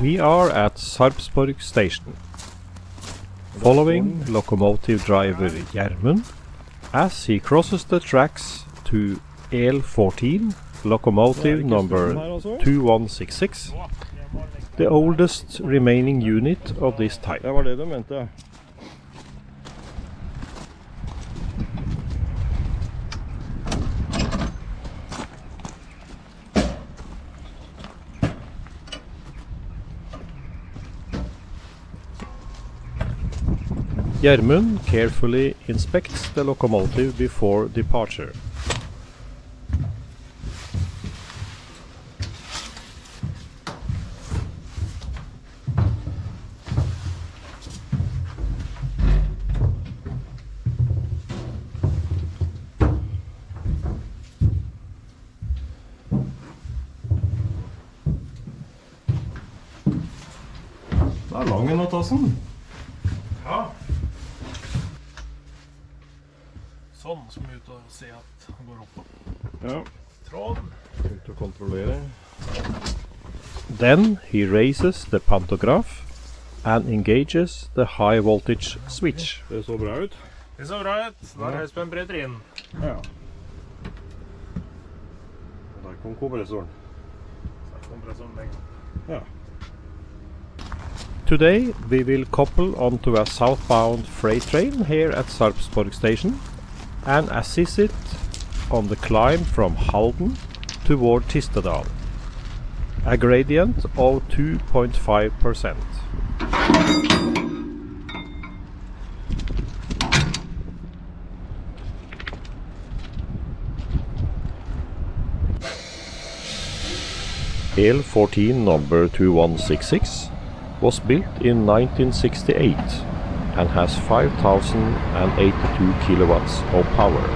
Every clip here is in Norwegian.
We are at Sarpsborg station, following locomotive driver Gjermund as he crosses the tracks to L14, locomotive number 2166, the oldest remaining unit of this type. Det var det du mente. Gjermund carefully inspects the locomotive before departure. Det er lang en å ta sånn. Ja. Sånn som ut og se at han går opp. Ja. Tråd. Ut og kontrollere. Then he raises the pantograph and engages the high voltage switch. Det så bra ut. Det så bra ut. Da er Espen bryter inn. Ja. Og der kom kompressoren. Ja. Today we will couple onto a southbound freight train here at Sarpsborg station and assist it on the climb from Halden toward Tistedal, a gradient of 2.5%. L14 number 2166 was built in 1968 and has 5,082 kilowatts of power.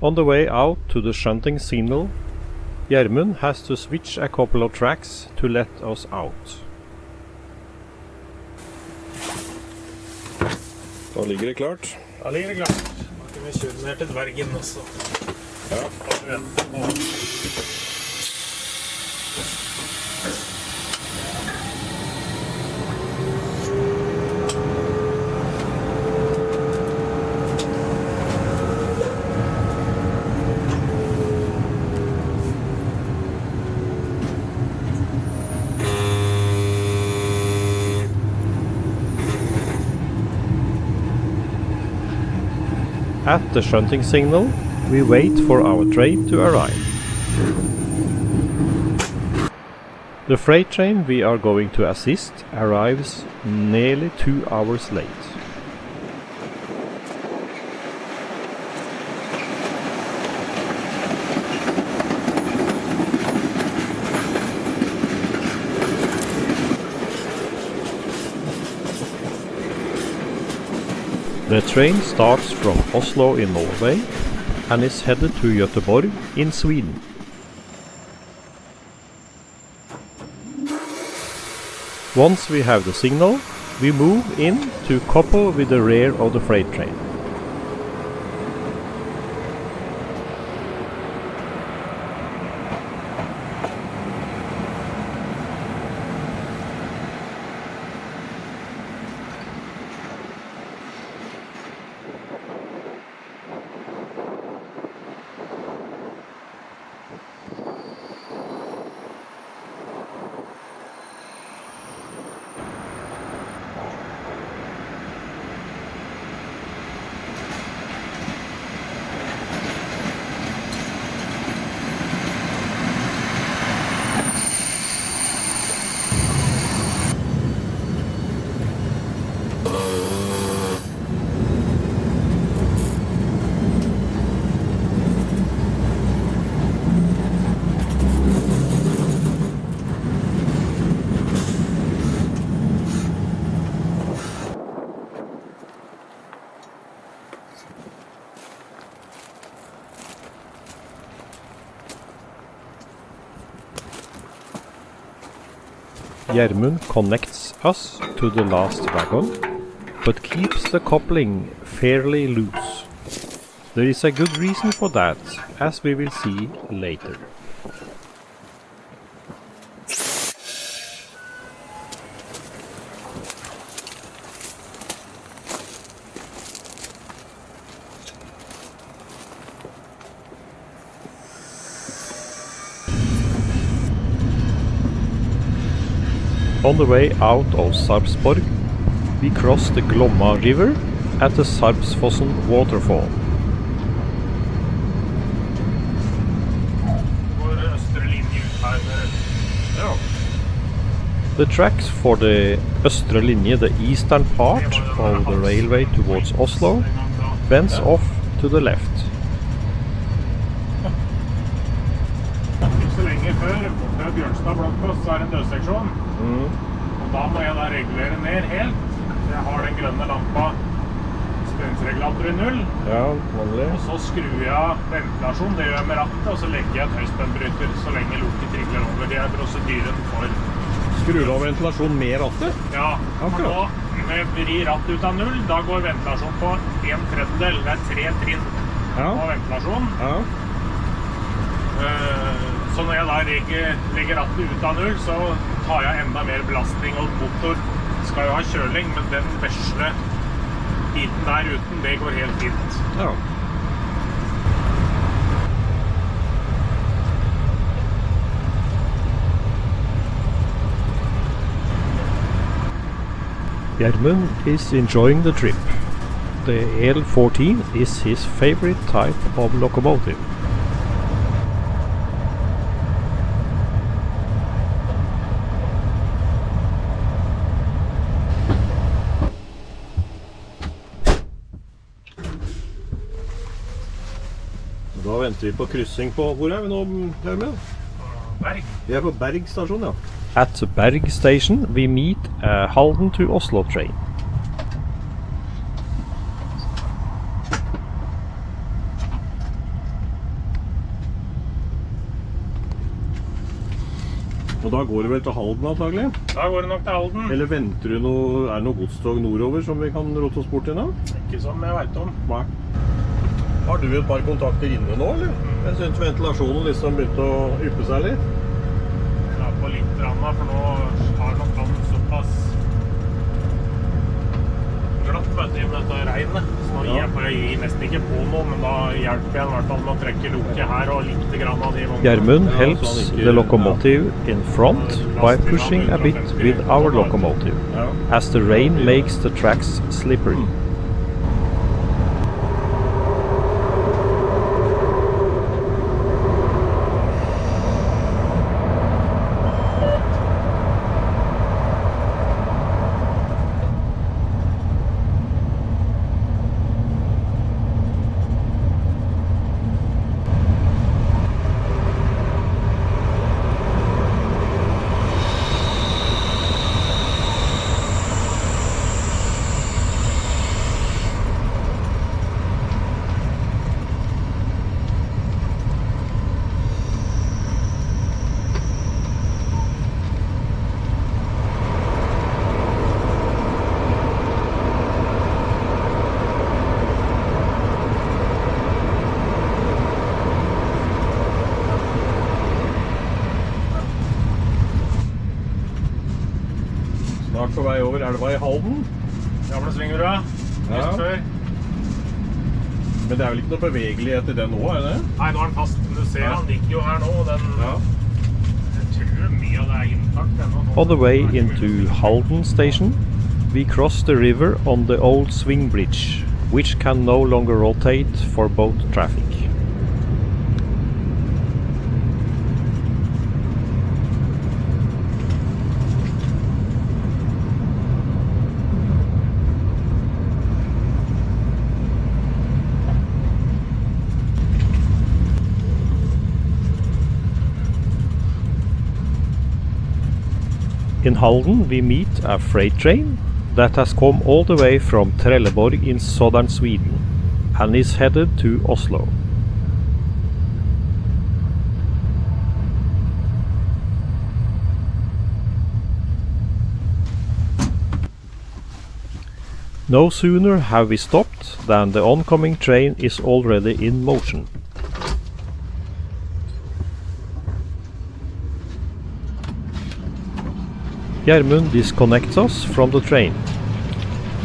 On the way out to the shunting signal, Gjermund has to switch a couple of tracks to let us out. Da ligger det klart. Da ligger det klart. Da kan vi kjøre ned til dvergen også. Ja. At the shunting signal, we wait for our train to arrive. The freight train we are going to assist arrives nearly 2 hours late. The train starts from Oslo in Norway and is headed to Göteborg in Sweden. Once we have the signal, we move in to couple with the rear of the freight train. Gjermund connects us to the last wagon, but keeps the coupling fairly loose. There is a good reason for that, as we will see later. On the way out of Sarpsborg, we cross the Glomma river at the Sarpsfossen waterfall. The tracks for the Østre linje, the eastern part of the railway towards Oslo, bends off to the left. Ikke så lenge før Bjørnstad blokkpost så en dødseksjon. Og da må jeg da regulere ned helt. Jeg har den grønne lampa spensregulator i 0. Ja, vanlig. Og så skrur jeg ventilasjon, det gjør jeg med rattet, og så legger jeg et høyspennbryter så lenge loket trigler over. Det er prosedyren for. Skrur du av ventilasjon med rattet? Ja, for nå med vri ratt ut av 0, da går ventilasjon på 1/3. Det er 3 trinn på ventilasjon. Ja. Så når jeg da legger rattet ut av 0, så tar jeg enda mer belastning, og motor skal jo ha kjøling, men den vesle biten der uten, det går helt fint. Ja. Gjermund is enjoying the trip. The L14 is his favorite type of locomotive. Da venter vi på kryssing på... Hvor er vi nå, Gjermund? Berg. Vi er på Berg stasjon, ja. At Berg station we meet a Halden to Oslo train. Og da går det vel til Halden antagelig? Da går det nok til Halden. Eller venter du noe... Er det noe godstog nordover som vi kan rote oss bort til nå? Ikke som jeg vet om. Nei. Har du et par kontakter inne nå, eller? Jeg synes ventilasjonen liksom begynte å yppe seg litt. Ja, på litt randa, for nå har nok han såpass glatt, vet du, med dette regnet. Så nå gir jeg nesten ikke på noe, men da hjelper jeg i hvert fall med å trekke loket her og litt grann av de vognene. Gjermund helps the locomotive in front by pushing a bit with our locomotive, as the rain makes the tracks slippery. Snart på vei over elva i Halden. Gamle svingura, just før. Men det er vel ikke noe bevegelighet i den nå, er det? Nei, nå er den fast. Du ser han ligger jo her nå, og den... Jeg tror mye av det er intakt ennå. On the way into Halden station, we cross the river on the old swing bridge, which can no longer rotate for boat traffic. In Halden we meet a freight train that has come all the way from Trelleborg in southern Sweden and is headed to Oslo. No sooner have we stopped than the oncoming train is already in motion. Gjermund disconnects us from the train.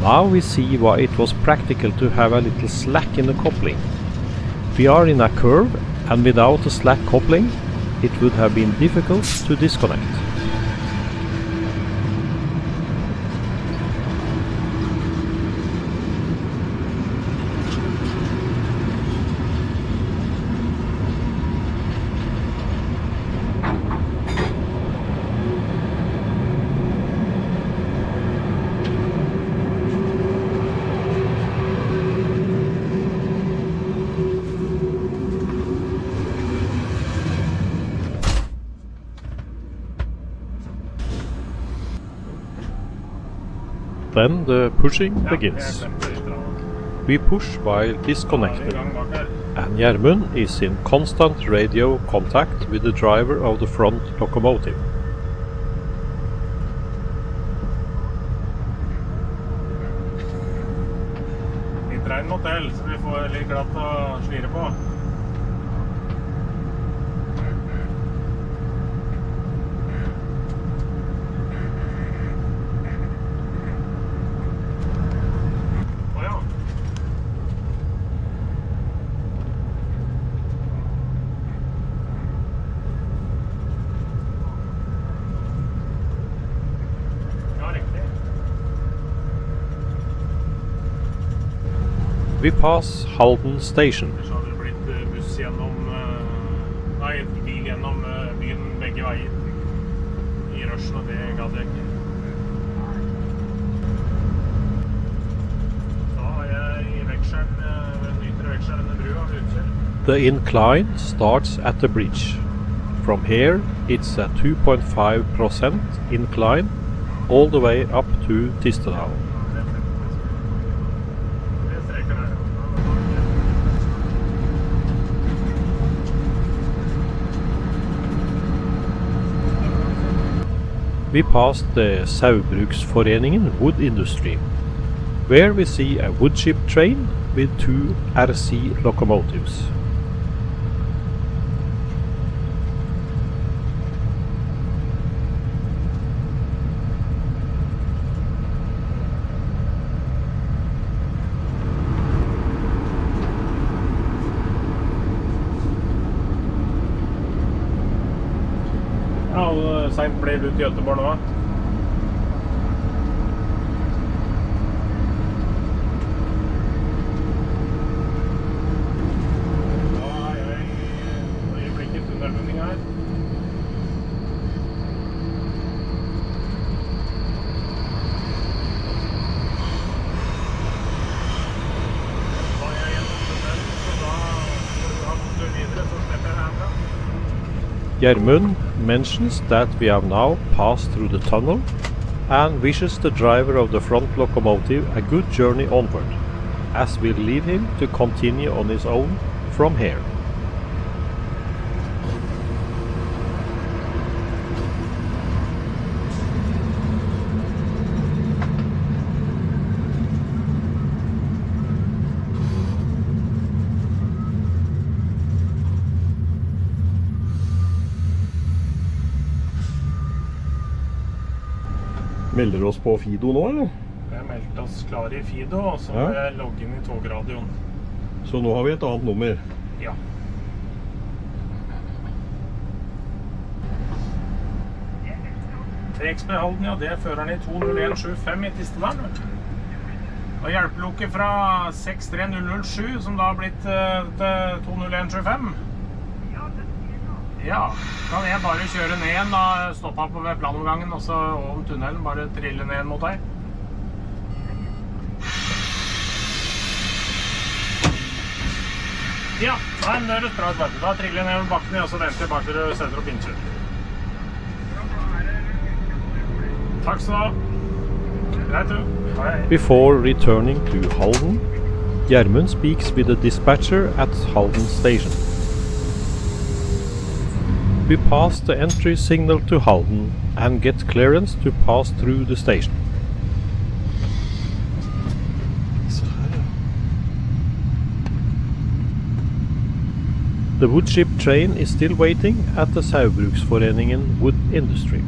Now we see why it was practical to have a little slack in the coupling. We are in a curve, and without a slack coupling, it would have been difficult to disconnect. Then the pushing begins. We push while disconnected, and Gjermund is in constant radio contact with the driver of the front locomotive. Litt regn må til, så vi får litt glatt å slire på. We pass Halden station. Så hadde det blitt buss gjennom, nei, bil gjennom byen begge veier i rushen, og det gadd jeg ikke. Da har jeg i vekselen, den ytre vekselen under brua ved Utsel. The incline starts at the bridge. From here it's a 2.5% incline all the way up to Tistedal. We passed the Saugbrugsforeningen wood industry, where we see a wood chip train with 2 RC locomotives. Ja, og sent ble det ut i Göteborg nå. Da er jeg i øyeblikket tunnelbunding her. Da er jeg gjennom tunnelen, så da får du ha motor videre, så slipper jeg det herfra. Gjermund mentions that we have now passed through the tunnel and wishes the driver of the front locomotive a good journey onward, as we'll leave him to continue on his own from here. Melder du oss på Fido nå, eller? Vi har meldt oss klar i Fido, og så må jeg logge inn i togradioen. Så nå har vi et annet nummer. Ja. TXB Halden, ja, det er føreren i 20175 i Tistedalen. Og hjelpeloket fra 63007, som da har blitt til 20175. Ja, kan jeg bare kjøre ned igjen, da stoppa på ved planovergangen, og så om tunnelen, bare trille ned mot deg. Ja, nei, men det høres bra ut, vet du. Da triller jeg ned bakken, og så venter jeg bare til du setter opp innkjørt. Takk skal du ha. Greit du. Hei. Before returning to Halden, Gjermund speaks with the dispatcher at Halden station. We pass the entry signal to Halden and get clearance to pass through the station. The wood chip train is still waiting at the Saugbruksforeningen wood industry.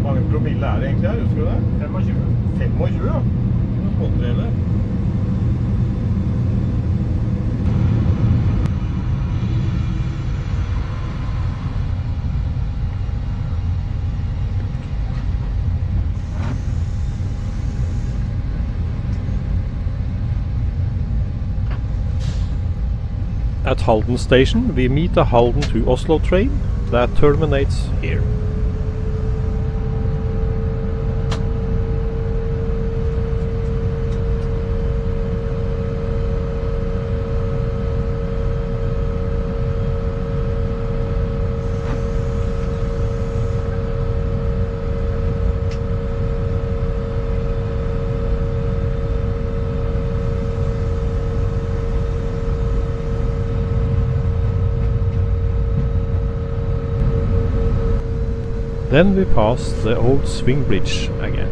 Hvor mange promille er det egentlig her, husker du det? 25. 25, ja. Det er småttreler. At Halden station, we meet a Halden to Oslo train that terminates here. Then we pass the old swing bridge again.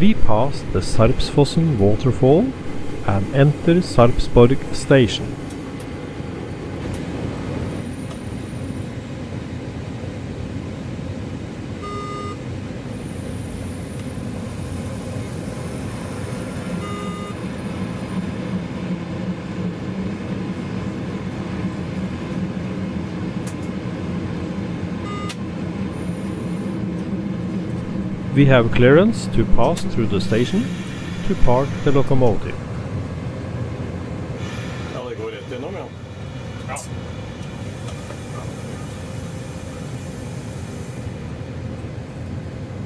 We pass the Sarpsfossen waterfall and enter Sarpsborg station. We have clearance to pass through the station to park the locomotive. Ja, det går rett gjennom, ja. Ja.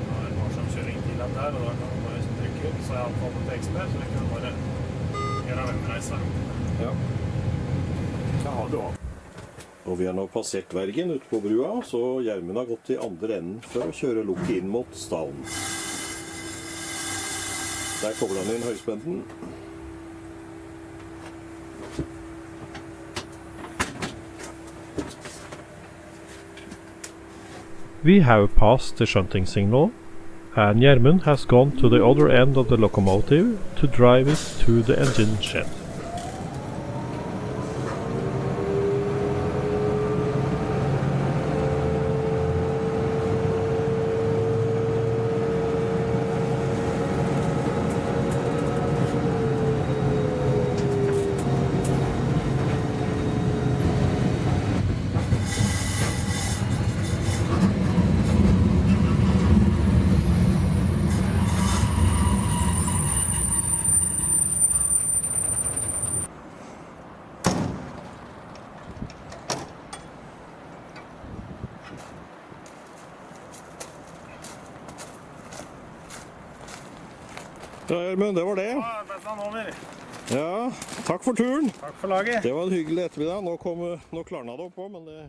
Da er det bare som kjøring til den der, og da kan man bare trykke ut, så er alt kommet til ekspert, så vi kan bare gjøre vennreise. Ja. Ja, du har. Og vi har nå passert Vergen ute på brua, så Gjermund har gått i andre enden for å kjøre lokket inn mot stallen. Der kobler han inn høyspenten. We have passed the shunting signal, and Gjermund has gone to the other end of the locomotive to drive it to the engine shed. Ja, Gjermund, det var det. Ja, det er over. Ja, takk for turen. Takk for laget. Det var en hyggelig ettermiddag. Nå klarna det opp på, men det